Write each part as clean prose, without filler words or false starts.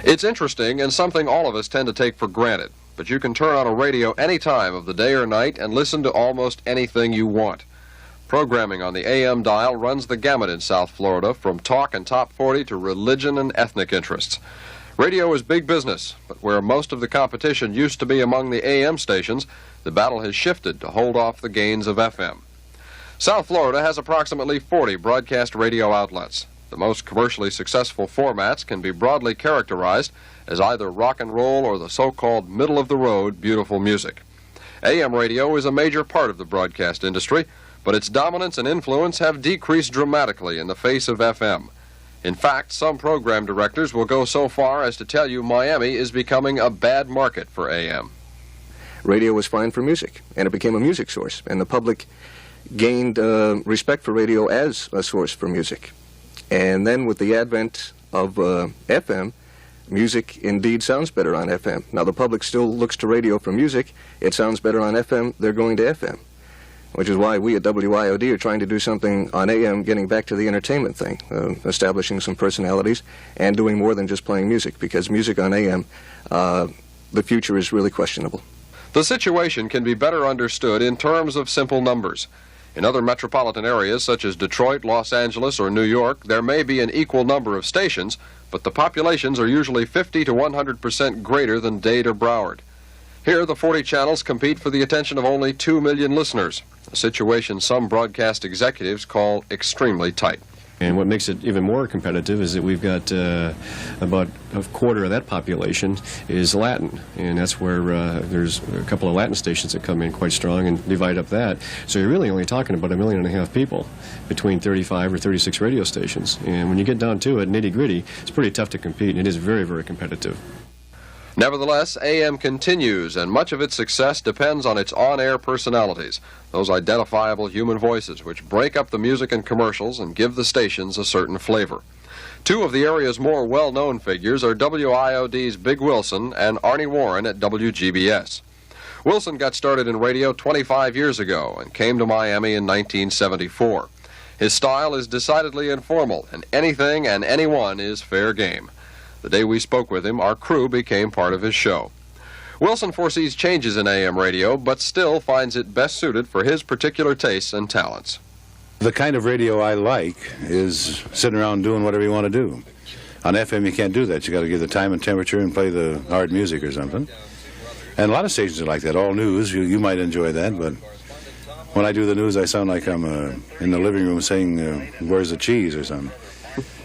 It's interesting and something all of us tend to take for granted, but you can turn on a radio any time of the day or night and listen to almost anything you want. Programming on the AM dial runs the gamut in South Florida, from talk and top 40 to religion and ethnic interests. Radio is big business, but where most of the competition used to be among the AM stations, the battle has shifted to hold off the gains of FM. South Florida has approximately 40 broadcast radio outlets. The most commercially successful formats can be broadly characterized as either rock and roll or the so-called middle-of-the-road beautiful music. AM radio is a major part of the broadcast industry, but its dominance and influence have decreased dramatically in the face of FM. In fact, some program directors will go so far as to tell you Miami is becoming a bad market for AM. Radio was fine for music, and it became a music source, and the public gained respect for radio as a source for music. And then with the advent of FM, music indeed sounds better on FM. Now the public still looks to radio for music. It sounds better on FM, they're going to FM. Which is why we at WIOD are trying to do something on AM, getting back to the entertainment thing, establishing some personalities and doing more than just playing music, because music on AM, the future is really questionable. The situation can be better understood in terms of simple numbers. In other metropolitan areas such as Detroit, Los Angeles, or New York, there may be an equal number of stations, but the populations are usually 50 to 100% greater than Dade or Broward. Here, the 40 channels compete for the attention of only 2 million listeners, a situation some broadcast executives call extremely tight. And what makes it even more competitive is that we've got about a quarter of that population is Latin, and that's where there's a couple of Latin stations that come in quite strong and divide up that. So you're really only talking about 1.5 million people between 35 or 36 radio stations. And when you get down to it, nitty-gritty, it's pretty tough to compete, and it is very, very competitive. Nevertheless, AM continues, and much of its success depends on its on-air personalities, those identifiable human voices which break up the music and commercials and give the stations a certain flavor. Two of the area's more well-known figures are WIOD's Big Wilson and Arnie Warren at WGBS. Wilson got started in radio 25 years ago and came to Miami in 1974. His style is decidedly informal, and anything and anyone is fair game. The day we spoke with him, our crew became part of his show. Wilson foresees changes in AM radio, but still finds it best suited for his particular tastes and talents. The kind of radio I like is sitting around doing whatever you want to do. On FM, you can't do that. You got to give the time and temperature and play the hard music or something. And a lot of stations are like that. All news, you might enjoy that, but when I do the news, I sound like I'm in the living room saying, "Where's the cheese?" or something.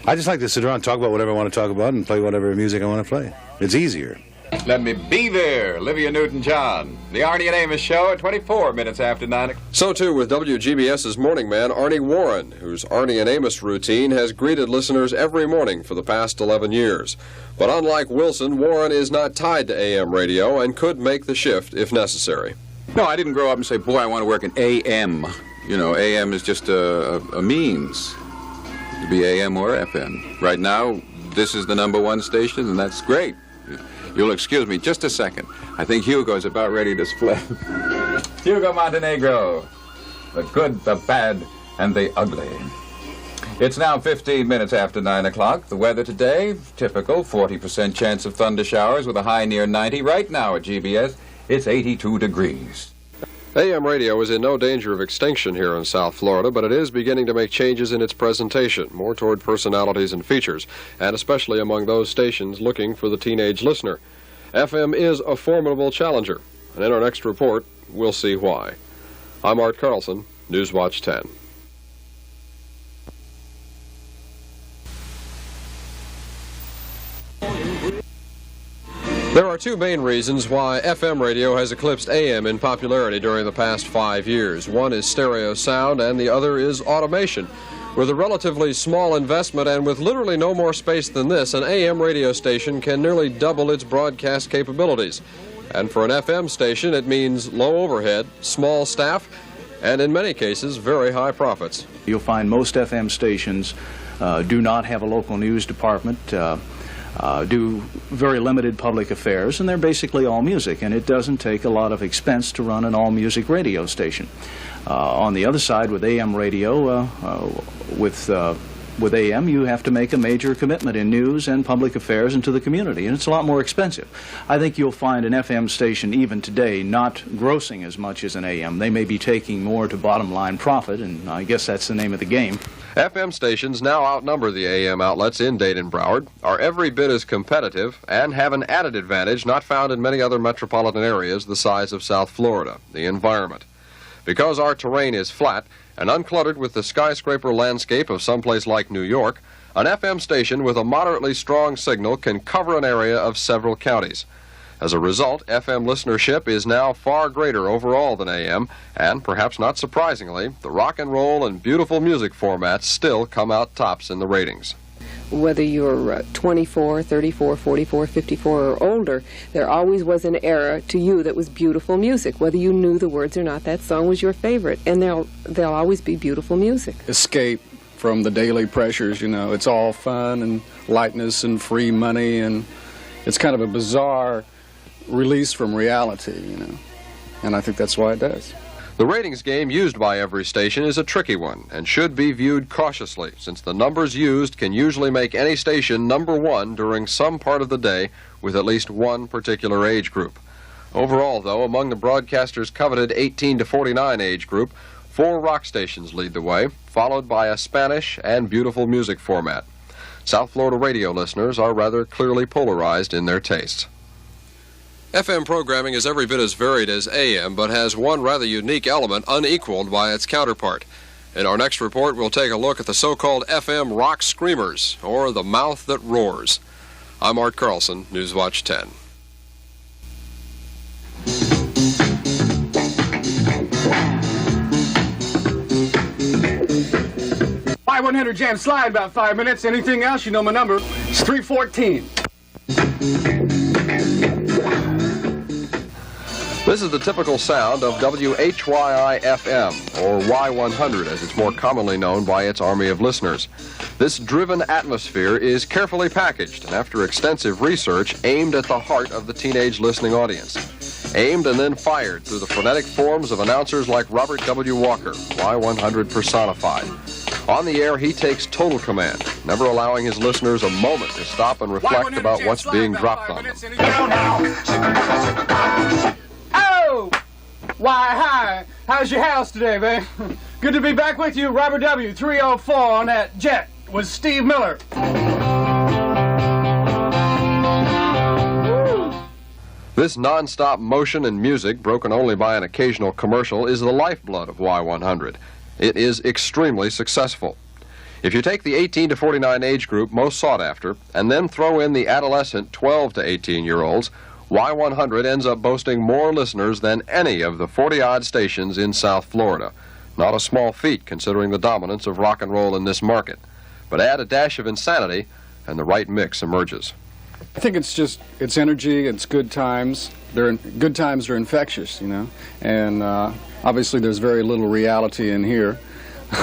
I just like to sit around and talk about whatever I want to talk about and play whatever music I want to play. It's easier. Let me be there, Olivia Newton-John. The Arnie and Amos Show at 24 minutes after 9 o'clock. So too with WGBS's morning man, Arnie Warren, whose Arnie and Amos routine has greeted listeners every morning for the past 11 years. But unlike Wilson, Warren is not tied to AM radio and could make the shift if necessary. No, I didn't grow up and say, boy, I want to work in AM. You know, AM is just a means to be AM or FM. Right now, this is the #1 station, and that's great. You'll excuse me just a second. I think Hugo's about ready to split. Hugo Montenegro, the good, the bad, and the ugly. It's now 15 minutes after 9 o'clock. The weather today, typical, 40% chance of thunder showers with a high near 90. Right now at GBS, it's 82 degrees. AM radio is in no danger of extinction here in South Florida, but it is beginning to make changes in its presentation, more toward personalities and features, and especially among those stations looking for the teenage listener. FM is a formidable challenger, and in our next report, we'll see why. I'm Art Carlson, Newswatch 10. There are two main reasons why FM radio has eclipsed AM in popularity during the past 5 years. One is stereo sound, and the other is automation. With a relatively small investment and with literally no more space than this, an AM radio station can nearly double its broadcast capabilities. And for an FM station, it means low overhead, small staff, and in many cases, very high profits. You'll find most FM stations do not have a local news department, do very limited public affairs, and they're basically all music, and it doesn't take a lot of expense to run an all-music radio station. On the other side, with AM radio, with With AM, you have to make a major commitment in news and public affairs and to the community, and it's a lot more expensive. I think you'll find an FM station even today not grossing as much as an AM. They may be taking more to bottom line profit, and I guess that's the name of the game. FM stations now outnumber the AM outlets in Dade-Broward, are every bit as competitive, and have an added advantage not found in many other metropolitan areas the size of South Florida, the environment. Because our terrain is flat and uncluttered with the skyscraper landscape of someplace like New York, an FM station with a moderately strong signal can cover an area of several counties. As a result, FM listenership is now far greater overall than AM, and perhaps not surprisingly, the rock and roll and beautiful music formats still come out tops in the ratings. Whether you're 24, 34, 44, 54, or older, there always was an era to you that was beautiful music. Whether you knew the words or not, that song was your favorite, and there'll always be beautiful music. Escape from the daily pressures, you know. It's all fun and lightness and free money, and it's kind of a bizarre release from reality, you know, and I think that's why it does. The ratings game used by every station is a tricky one and should be viewed cautiously, since the numbers used can usually make any station number one during some part of the day with at least one particular age group. Overall, though, among the broadcaster's coveted 18 to 49 age group, 4 rock stations lead the way, followed by a Spanish and beautiful music format. South Florida radio listeners are rather clearly polarized in their tastes. FM programming is every bit as varied as AM, but has one rather unique element unequaled by its counterpart. In our next report, we'll take a look at the so-called FM rock screamers, or the mouth that roars. I'm Art Carlson, Newswatch 10. Y100 Jam Slide, about 5 minutes. Anything else, you know my number. It's 314. This is the typical sound of WHYI-FM, or Y100 as it's more commonly known by its army of listeners. This driven atmosphere is carefully packaged and after extensive research aimed at the heart of the teenage listening audience. Aimed and then fired through the frenetic forms of announcers like Robert W. Walker, Y100 personified. On the air, he takes total command, never allowing his listeners a moment to stop and reflect about what's being dropped on them. Oh! Why, hi. How's your house today, babe? Good to be back with you, Robert W. 304 on that jet with Steve Miller. This non-stop motion and music, broken only by an occasional commercial, is the lifeblood of Y100. It is extremely successful. If you take the 18 to 49 age group most sought after, and then throw in the adolescent 12 to 18-year-olds, Y100 ends up boasting more listeners than any of the 40-odd stations in South Florida. Not a small feat considering the dominance of rock and roll in this market. But add a dash of insanity, and the right mix emerges. I think it's energy, it's good times. Good times are infectious, you know, and obviously there's very little reality in here.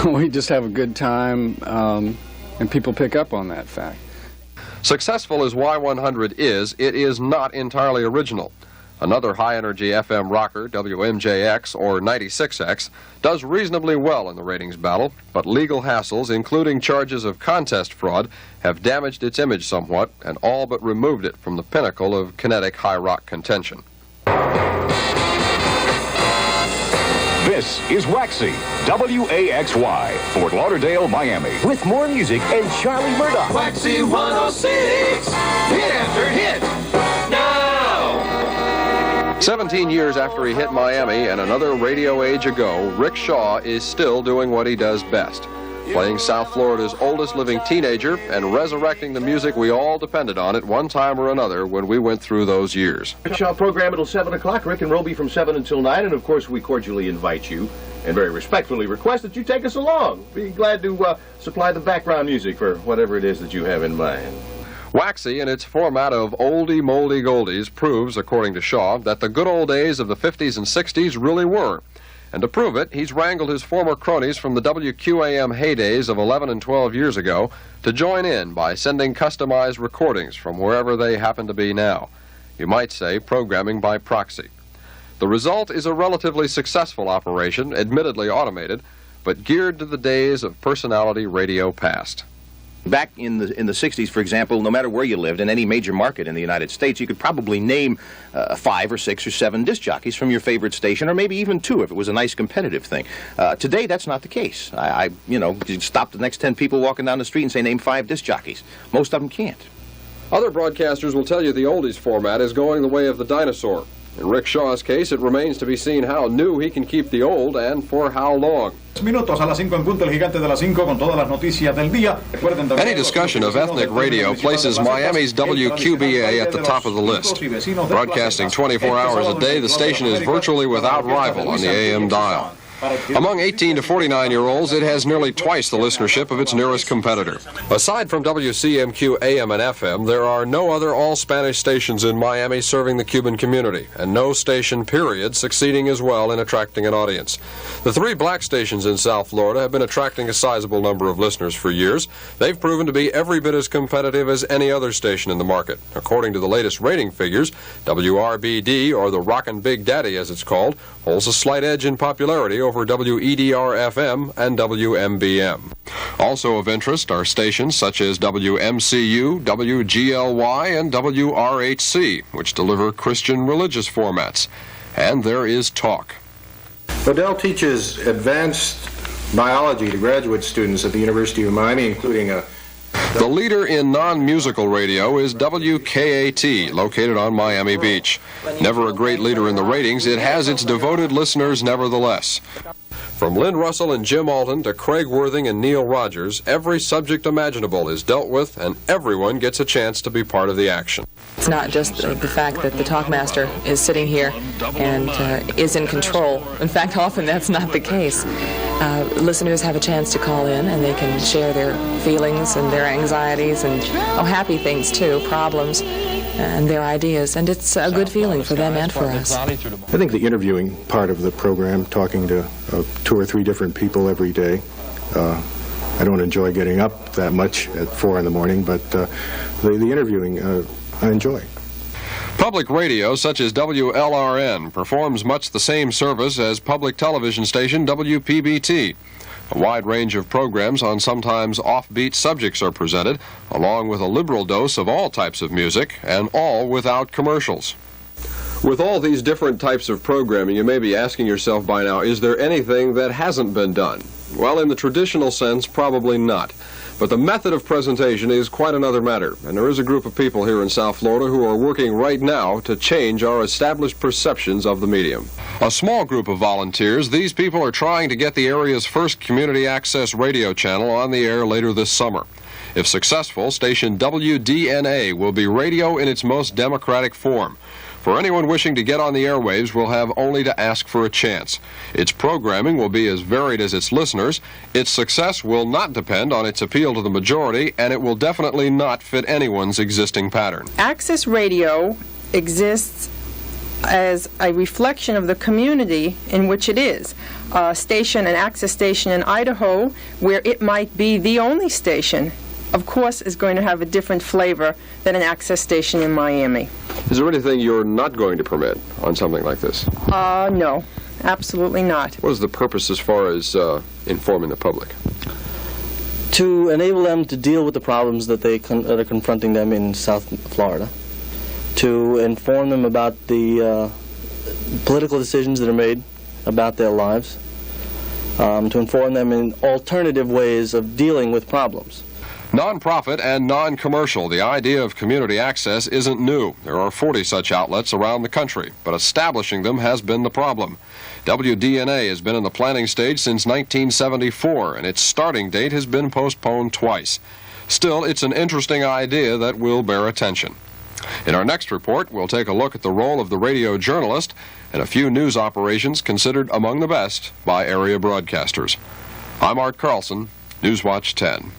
We just have a good time, and people pick up on that fact. Successful as Y100 is, it is not entirely original. Another high-energy FM rocker, WMJX or 96X, does reasonably well in the ratings battle, but legal hassles, including charges of contest fraud, have damaged its image somewhat and all but removed it from the pinnacle of kinetic high rock contention. This is Waxy, WAXY, Fort Lauderdale, Miami. With more music and Charlie Murdoch. Waxy 106, hit after hit, now! 17 years after he hit Miami and another radio age ago, Rick Shaw is still doing what he does best. Playing South Florida's oldest living teenager and resurrecting the music we all depended on at one time or another when we went through those years. Rick Shaw program until 7 o'clock. Rick and Roby from 7 until 9. And, of course, we cordially invite you and very respectfully request that you take us along. Be glad to supply the background music for whatever it is that you have in mind. Waxy, in its format of oldie moldy goldies, proves, according to Shaw, that the good old days of the 50s and 60s really were. And to prove it, he's wrangled his former cronies from the WQAM heydays of 11 and 12 years ago to join in by sending customized recordings from wherever they happen to be now. You might say programming by proxy. The result is a relatively successful operation, admittedly automated, but geared to the days of personality radio past. Back in the 60s, for example, no matter where you lived, in any major market in the United States, you could probably name 5 or 6 or 7 disc jockeys from your favorite station, or maybe even 2 if it was a nice competitive thing. Today, that's not the case. You stop the next 10 people walking down the street and say, name 5 disc jockeys. Most of them can't. Other broadcasters will tell you the oldies format is going the way of the dinosaur. In Rick Shaw's case, it remains to be seen how new he can keep the old and for how long. Any discussion of ethnic radio places Miami's WQBA at the top of the list. Broadcasting 24 hours a day, the station is virtually without rival on the AM dial. Among 18 to 49-year-olds, it has nearly twice the listenership of its nearest competitor. Aside from WCMQ AM and FM, there are no other all-Spanish stations in Miami serving the Cuban community, and no station, period, succeeding as well in attracting an audience. The 3 black stations in South Florida have been attracting a sizable number of listeners for years. They've proven to be every bit as competitive as any other station in the market. According to the latest rating figures, WRBD, or the Rockin' Big Daddy as it's called, holds a slight edge in popularity over WEDR-FM and WMBM. Also of interest are stations such as WMCU, WGLY, and WRHC, which deliver Christian religious formats. And there is talk. Odell teaches advanced biology to graduate students at the University of Miami, including a... The leader in non-musical radio is WKAT, located on Miami Beach. Never a great leader in the ratings, it has its devoted listeners nevertheless. From Lynn Russell and Jim Alton to Craig Worthing and Neil Rogers, every subject imaginable is dealt with, and everyone gets a chance to be part of the action. It's not just the fact that the talkmaster is sitting here and is in control. In fact, often that's not the case. Listeners have a chance to call in, and they can share their feelings and their anxieties and happy things too, problems, and their ideas, and it's a good feeling for them and for us. I think the interviewing part of the program, talking to 2 or 3 different people every day, I don't enjoy getting up that much at 4 in the morning, but the interviewing I enjoy. Public radio, such as WLRN, performs much the same service as public television station WPBT. A wide range of programs on sometimes offbeat subjects are presented, along with a liberal dose of all types of music, and all without commercials. With all these different types of programming, you may be asking yourself by now, is there anything that hasn't been done? Well, in the traditional sense, probably not. But the method of presentation is quite another matter, and there is a group of people here in South Florida who are working right now to change our established perceptions of the medium. A small group of volunteers, these people are trying to get the area's first community access radio channel on the air later this summer. If successful, station WDNA will be radio in its most democratic form. For anyone wishing to get on the airwaves will have only to ask for a chance. Its programming will be as varied as its listeners. Its success will not depend on its appeal to the majority, and it will definitely not fit anyone's existing pattern. Access radio exists as a reflection of the community in which it is. A station, an access station in Idaho, where it might be the only station, of course, is going to have a different flavor than an access station in Miami. Is there anything you're not going to permit on something like this? No, absolutely not. What is the purpose as far as informing the public? To enable them to deal with the problems that are confronting them in South Florida. To inform them about the political decisions that are made about their lives. To inform them in alternative ways of dealing with problems. Non-profit and non-commercial, the idea of community access isn't new. There are 40 such outlets around the country, but establishing them has been the problem. WDNA has been in the planning stage since 1974, and its starting date has been postponed twice. Still, it's an interesting idea that will bear attention. In our next report, we'll take a look at the role of the radio journalist and a few news operations considered among the best by area broadcasters. I'm Art Carlson, Newswatch 10.